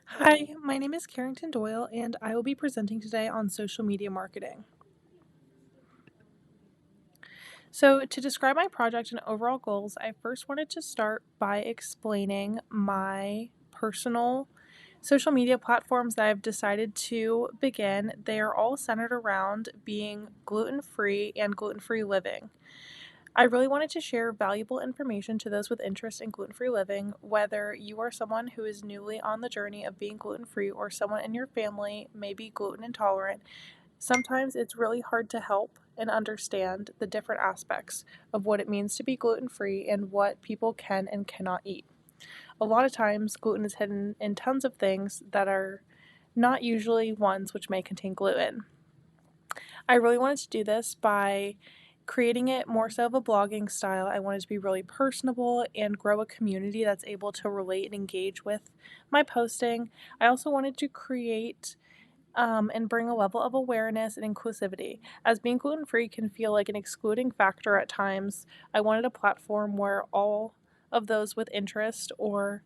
Hi, my name is Carrington Doyle, and I will be presenting today on social media marketing. So, to describe my project and overall goals, I first wanted to start by explaining my personal social media platforms that I've decided to begin. They are all centered around being gluten free and gluten free living. I really wanted to share valuable information to those with interest in gluten free living, whether you are someone who is newly on the journey of being gluten free or someone in your family may be gluten intolerant. Sometimes it's really hard to help and understand the different aspects of what it means to be gluten free and what people can and cannot eat. A lot of times, gluten is hidden in tons of things that are not usually ones which may contain gluten. I really wanted to do this by creating it more so of a blogging style. I wanted to be really personable and grow a community that's able to relate and engage with my posting. I also wanted to create and bring a level of awareness and inclusivity. As being gluten free can feel like an excluding factor at times, I wanted a platform where all of those with interest or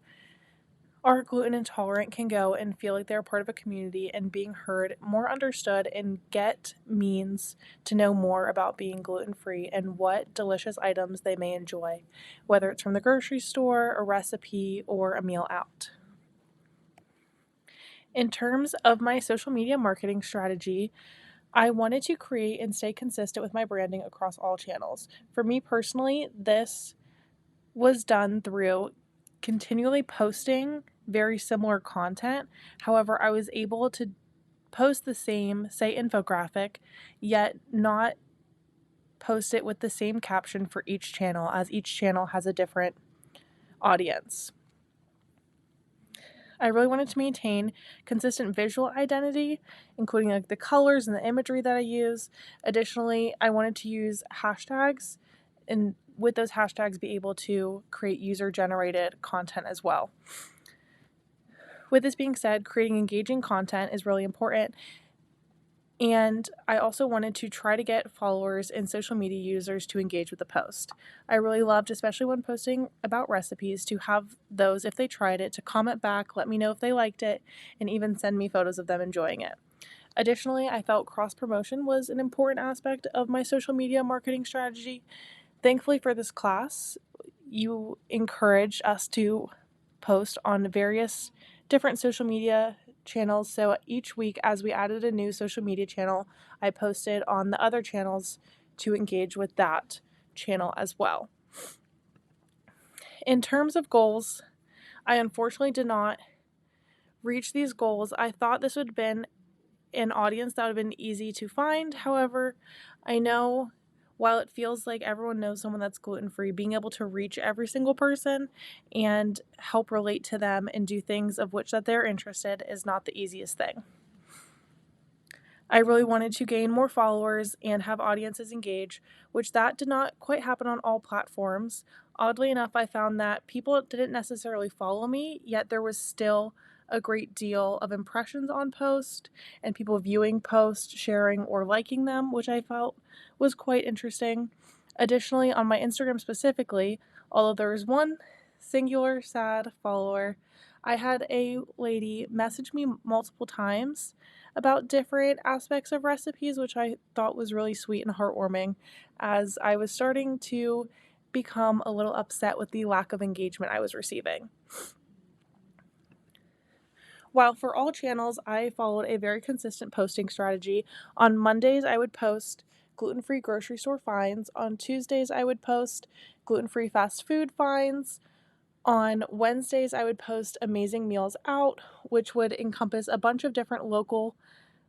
are gluten intolerant can go and feel like they're part of a community and being heard, more understood, and get means to know more about being gluten free and what delicious items they may enjoy, whether it's from the grocery store, a recipe, or a meal out. In terms of my social media marketing strategy, I wanted to create and stay consistent with my branding across all channels. For me personally, this was done through continually posting very similar content. However, I was able to post the same, say, infographic, yet not post it with the same caption for each channel, as each channel has a different audience. I really wanted to maintain consistent visual identity, including like the colors and the imagery that I use. Additionally, I wanted to use hashtags and with those hashtags be able to create user generated content as well. With this being said, creating engaging content is really important. And I also wanted to try to get followers and social media users to engage with the post. I really loved, especially when posting about recipes, to have those, if they tried it, to comment back, let me know if they liked it, and even send me photos of them enjoying it. Additionally, I felt cross promotion was an important aspect of my social media marketing strategy. Thankfully, for this class, you encourage us to post on various different social media channels. So each week, as we added a new social media channel, I posted on the other channels to engage with that channel as well. In terms of goals, I unfortunately did not reach these goals. I thought this would have been an audience that would have been easy to find. However, I know while it feels like everyone knows someone that's gluten free, being able to reach every single person and help relate to them and do things of which that they're interested is not the easiest thing. I really wanted to gain more followers and have audiences engage, which that did not quite happen on all platforms. Oddly enough, I found that people didn't necessarily follow me, yet there was still a great deal of impressions on post and people viewing posts, sharing, or liking them, which I felt was quite interesting. Additionally, on my Instagram specifically, although there was one singular sad follower, I had a lady message me multiple times about different aspects of recipes, which I thought was really sweet and heartwarming, as I was starting to become a little upset with the lack of engagement I was receiving. While for all channels, I followed a very consistent posting strategy. On Mondays, I would post gluten free grocery store finds. On Tuesdays, I would post gluten free fast food finds. On Wednesdays, I would post amazing meals out, which would encompass a bunch of different local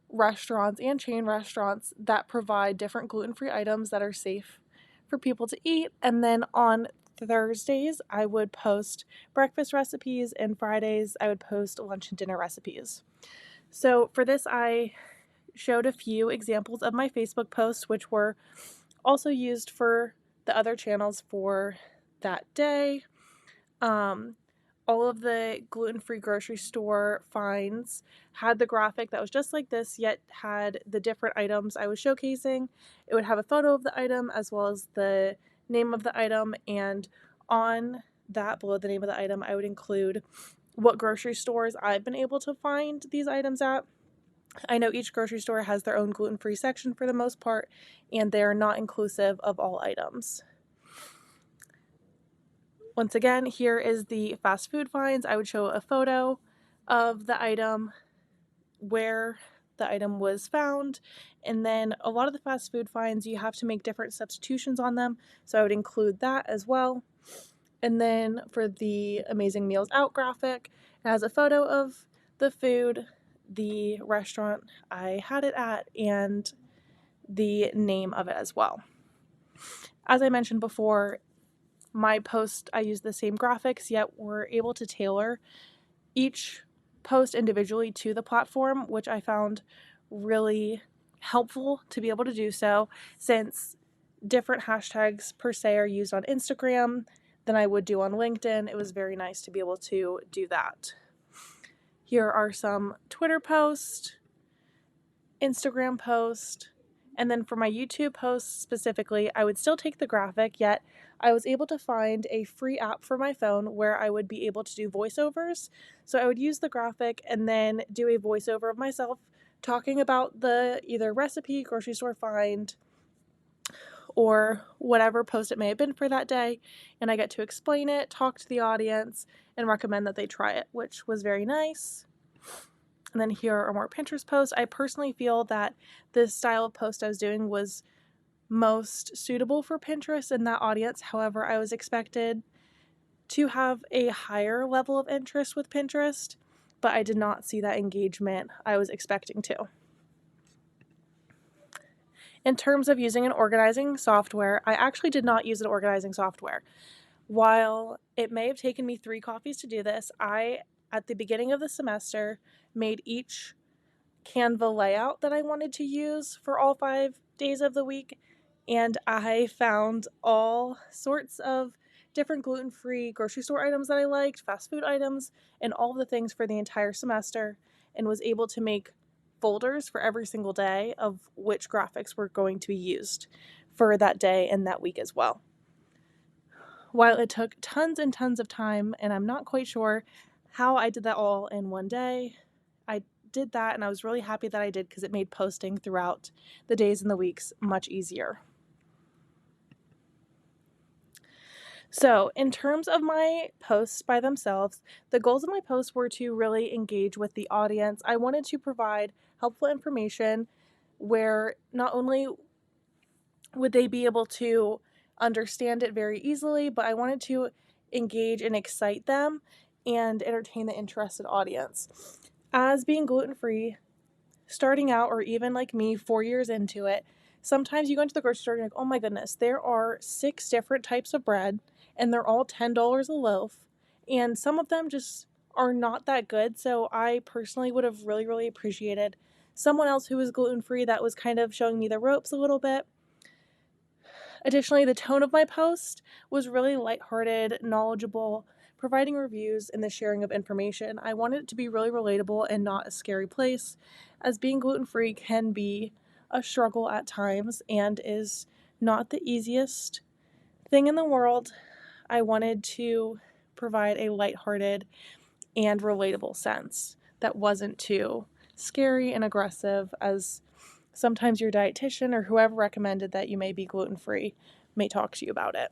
restaurants and chain restaurants that provide different gluten free items that are safe for people to eat. And then on Thursdays, I would post breakfast recipes, and Fridays, I would post lunch and dinner recipes. So for this, I showed a few examples of my Facebook posts, which were also used for the other channels for that day. All of the gluten-free grocery store finds had the graphic that was just like this, yet had the different items I was showcasing. It would have a photo of the item as well as the name of the item, and on that, below the name of the item, I would include what grocery stores I've been able to find these items at. I know each grocery store has their own gluten-free section for the most part, and they're not inclusive of all items. Once again, here is the fast food finds. I would show a photo of the item, where the item was found, and then a lot of the fast food finds, you have to make different substitutions on them, so I would include that as well. And then for the Amazing Meals Out graphic, it has a photo of the food, the restaurant I had it at, and the name of it as well. As I mentioned before, my post, I use the same graphics, yet we're able to tailor each post individually to the platform, which I found really helpful to be able to do so, since different hashtags per se are used on Instagram than I would do on LinkedIn. It was very nice to be able to do that. Here are some Twitter posts, Instagram posts, and then for my YouTube posts specifically, I would still take the graphic, yet I was able to find a free app for my phone where I would be able to do voiceovers. So I would use the graphic and then do a voiceover of myself talking about the either recipe, grocery store find, or whatever post it may have been for that day, and I get to explain it, talk to the audience, and recommend that they try it, which was very nice. And then here are more Pinterest posts. I personally feel that this style of post I was doing was most suitable for Pinterest and that audience. However, I was expected to have a higher level of interest with Pinterest, but I did not see that engagement I was expecting to. In terms of using an organizing software, I actually did not use an organizing software. While it may have taken me 3 coffees to do this, I, at the beginning of the semester, made each Canva layout that I wanted to use for all 5 days of the week, and I found all sorts of different gluten-free grocery store items that I liked, fast food items, and all of the things for the entire semester, and was able to make folders for every single day of which graphics were going to be used for that day and that week as well. While it took tons and tons of time, and I'm not quite sure how I did that all in one day, I did that, and I was really happy that I did because it made posting throughout the days and the weeks much easier. So, in terms of my posts by themselves, the goals of my posts were to really engage with the audience. I wanted to provide helpful information where not only would they be able to understand it very easily, but I wanted to engage and excite them and entertain the interested audience. As being gluten-free, starting out, or even like me 4 years into it, sometimes you go into the grocery store and you're like, oh my goodness, there are 6 different types of bread and they're all $10 a loaf, and some of them just are not that good. So I personally would have really, really appreciated someone else who was gluten-free that was kind of showing me the ropes a little bit. Additionally, the tone of my post was really lighthearted, knowledgeable, providing reviews, and the sharing of information. I wanted it to be really relatable and not a scary place, as being gluten-free can be a struggle at times and is not the easiest thing in the world. I wanted to provide a lighthearted and relatable sense that wasn't too scary and aggressive, as sometimes your dietitian or whoever recommended that you may be gluten-free may talk to you about it.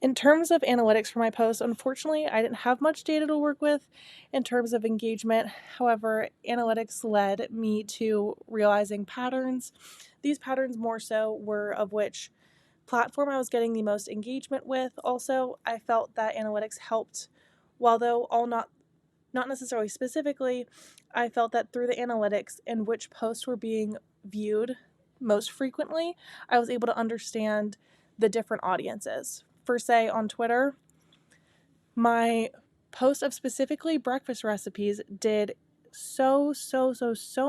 In terms of analytics for my posts, unfortunately, I didn't have much data to work with in terms of engagement. However, analytics led me to realizing patterns. These patterns more so were of which platform I was getting the most engagement with. Also, I felt that analytics helped, while though all not necessarily specifically, I felt that through the analytics and which posts were being viewed most frequently, I was able to understand the different audiences. For say on Twitter, my post of specifically breakfast recipes did so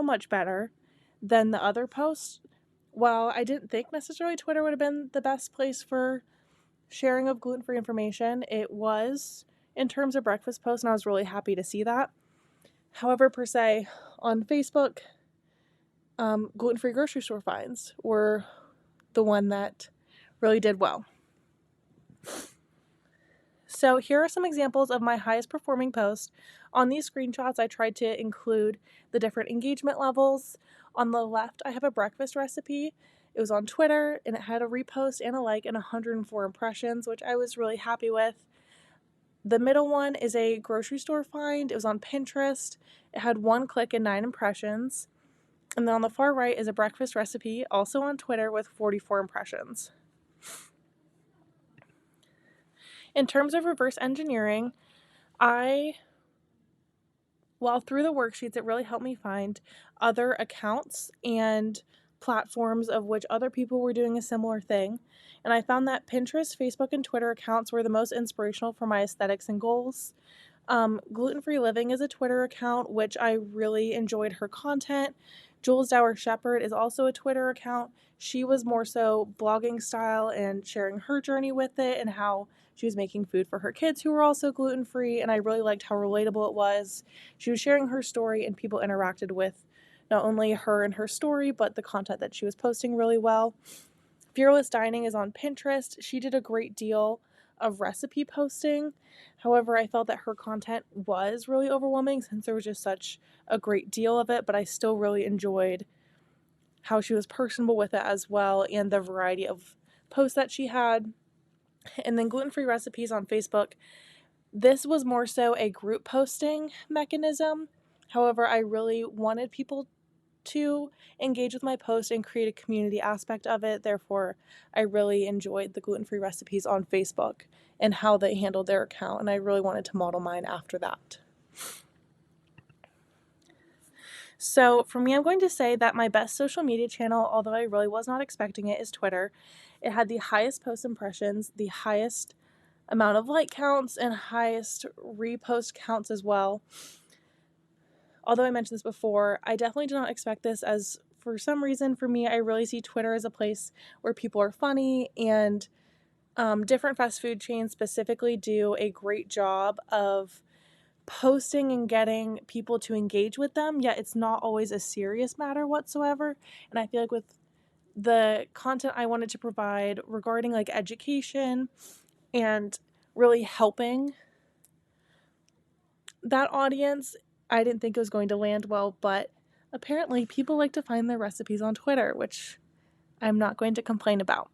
much better than the other posts. While I didn't think necessarily Twitter would have been the best place for sharing of gluten-free information, it was in terms of breakfast posts, and I was really happy to see that. However, per se, on Facebook, gluten-free grocery store finds were the one that really did well. So here are some examples of my highest performing posts. On these screenshots, I tried to include the different engagement levels. On the left, I have a breakfast recipe. It was on Twitter, and it had a repost and a like and 104 impressions, which I was really happy with. The middle one is a grocery store find. It was on Pinterest. It had 1 click and 9 impressions. And then on the far right is a breakfast recipe, also on Twitter, with 44 impressions. In terms of reverse engineering, while through the worksheets, it really helped me find other accounts and platforms of which other people were doing a similar thing. And I found that Pinterest, Facebook, and Twitter accounts were the most inspirational for my aesthetics and goals. Gluten Free Living is a Twitter account, which I really enjoyed her content. Jules Dower Shepherd is also a Twitter account. She was more so blogging style and sharing her journey with it and how she was making food for her kids who were also gluten free. And I really liked how relatable it was. She was sharing her story, and people interacted with not only her and her story, but the content that she was posting really well. Fearless Dining is on Pinterest. She did a great deal of recipe posting. However, I felt that her content was really overwhelming since there was just such a great deal of it, but I still really enjoyed how she was personable with it as well and the variety of posts that she had. And then Gluten Free Recipes on Facebook. This was more so a group posting mechanism. However, I really wanted people to engage with my post and create a community aspect of it. Therefore, I really enjoyed the Gluten Free Recipes on Facebook and how they handled their account, and I really wanted to model mine after that. So for me, I'm going to say that my best social media channel, although I really was not expecting it, is Twitter. It had the highest post impressions, the highest amount of like counts, and highest repost counts as well. Although I mentioned this before, I definitely did not expect this, as for some reason for me, I really see Twitter as a place where people are funny, and different fast food chains specifically do a great job of posting and getting people to engage with them, yet it's not always a serious matter whatsoever. And I feel like with the content I wanted to provide regarding like education and really helping that audience, I didn't think it was going to land well, but apparently people like to find their recipes on Twitter, which I'm not going to complain about.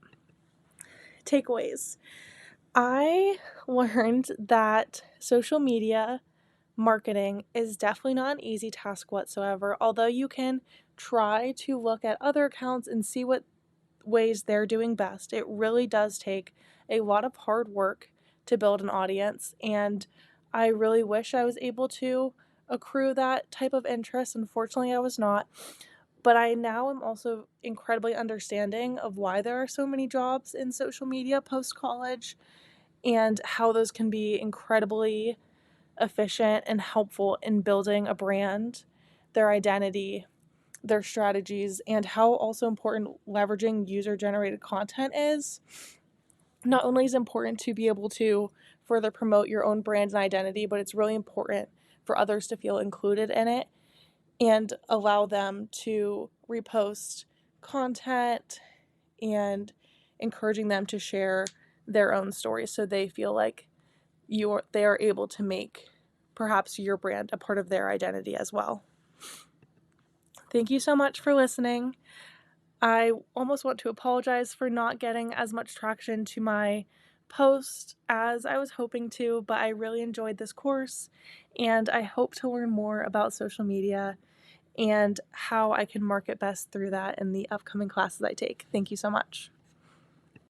Takeaways. I learned that social media marketing is definitely not an easy task whatsoever. Although you can try to look at other accounts and see what ways they're doing best, it really does take a lot of hard work to build an audience, and I really wish I was able to accrue that type of interest. Unfortunately, I was not. But I now am also incredibly understanding of why there are so many jobs in social media post college and how those can be incredibly efficient and helpful in building a brand, their identity, their strategies, and how also important leveraging user generated content is. Not only is it important to be able to further promote your own brand and identity, but it's really important for others to feel included in it and allow them to repost content and encouraging them to share their own stories so they feel like they are able to make perhaps your brand a part of their identity as well. Thank you so much for listening. I almost want to apologize for not getting as much traction to my post as I was hoping to, but I really enjoyed this course, and I hope to learn more about social media and how I can market best through that in the upcoming classes I take. Thank you so much.